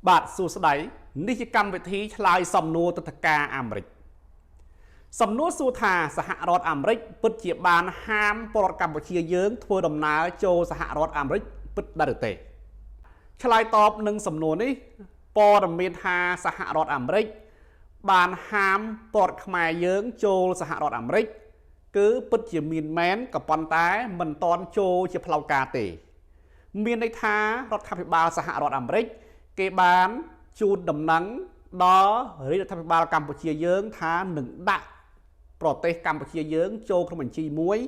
បាទសួស្តីនេះជាកម្មវិធីឆ្លើយសំណួរទស្សនការអាមេរិកសំណួរសួរថាសហរដ្ឋអាមេរិកពិតជាបានហាមពលរដ្ឋកម្ពុជាយើងធ្វើដំណើរចូលសហរដ្ឋអាមេរិកពិតដែរឬទេឆ្លើយតបនឹងសំណួរនេះព័ត៌មានថាសហរដ្ឋអាមេរិកបានហាមពលរដ្ឋខ្មែរយើងចូលសហរដ្ឋអាមេរិកគឺពិតជាមានមែនក៏ប៉ុន្តែមិនទាន់ចូលជាផ្លូវការទេមានន័យថារដ្ឋាភិបាលសហរដ្ឋអាមេរិកគេបានជូនដំណឹងដល់រាជរដ្ឋាភិបាលកម្ពុជាយើងថានឹងដាក់ប្រទេសកម្ពុជាយើងចូលក្នុងបញ្ជីមួយ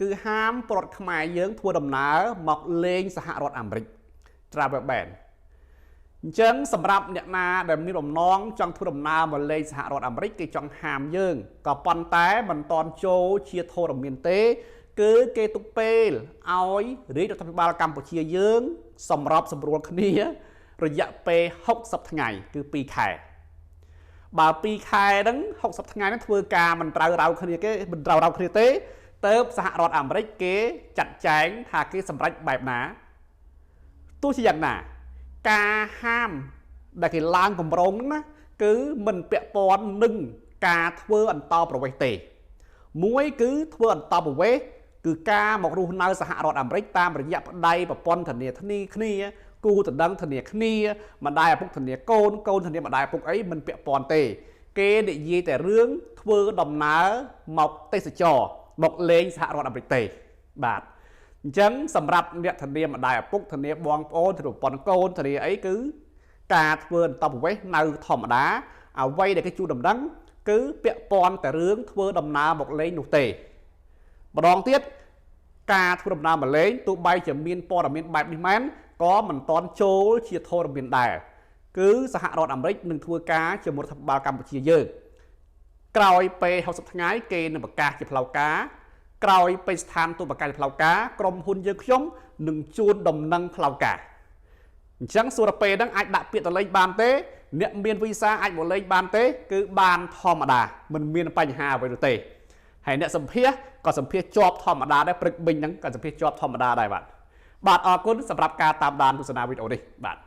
គឺហាមពលរដ្ឋខ្មែរយើងធ្វើដំណើរមកលេងសហរដ្ឋអាមេរិក Travel Ban អញ្ចឹងសម្រាប់អ្នកណាដែលមានបំណងចង់ធ្វើដំណើរមកលេងសហរដ្ឋអាមេរិកគេចង់ហាមយើងក៏ប៉ុន្តែមិនតន់ចូលជាធរមានទេគឺគេទុកពេលឲ្យរាជរដ្ឋាភិបាលកម្ពុជាយើងសម្របសម្រួលគ្នារយៈពេល60ថ្ងៃគឺ2ខែបើ2ខែហ្នឹង60ថ្ងៃហ្នឹងធ្វើការមិនត្រូវរៅគ្នាគេមិនត្រូវរៅគ្នាទេទៅសហរដ្ឋអាមេរិកគេចាត់ចែងថាគេសម្រេចបែបណាទោះជាយ៉ាងណាការហាមដែលគេឡើងគម្រោងហ្នឹងណាគឺមិនពាក់ព័ន្ធនឹងការធ្វើអន្តោប្រវេសន៍ទេមួយគឺធ្វើអន្តោប្រវេសន៍គឺការមករស់នៅសហរដ្ឋអាមេរិកតាមរយៈប្តីប្រពន្ធធានាគ្នាគូដណ្ដឹងធានាគ្នាម្ដាយឪពុកធានាកូនកូនធានាម្ដាយឪពុកអីមិនពាក់ព័ន្ធទេគេនិយាយតែរឿងធ្វើដំណើរមកទេសចរមកលេងសហរដ្ឋអាមេរិកទេបាទអញ្ចឹងសម្រាប់អ្នកធានាម្ដាយឪពុកធានាបងប្អូនធានាប្រពន្ធកូនធានាអីគឺការធ្វើអន្តោប្រវេសន៍នៅធម្មតាអ្វីដែលគេជួលដំណឹងគឺពាក់ព័ន្ធតែរឿងធ្វើដំណើរមកលេងនោះទេម្ដងទៀតការធ្វើដំណើរមកលេងទោះបីជាមានព័ត៌មានបែបនេះមែនក៏មិនតន់ចូលជាធរមានដែរគឺសហរដ្ឋអាមេរិកនឹងធ្វើការជាមួយរដ្ឋាភិបាលកម្ពុជាយើងក្រោយពេល60ថ្ងៃគេនឹងប្រកាសជាផ្លូវការក្រោយពេលស្ថានទូតប្រកាសជាផ្លូវការក្រុមហ៊ុនយើងខ្ញុំនឹងជួនដំណឹងផ្លូវការអញ្ចឹងសួរពេលហ្នឹងអាចដាក់ពាក្យទៅលេងបានទេអ្នកមានវីសាអាចមកលេងបានទេគឺបានធម្មតាមិនមានបញ្ហាអ្វីទេហើយអ្នកសម្ភាសក៏សម្ភាសជាប់ធម្មតាដែរព្រឹកបិញហ្នឹងក៏សម្ភាសជាប់ធម្មតាដែរបាទអរគុណសម្រាប់ការតាមដានទស្សនាវីដេអូនេះបាទ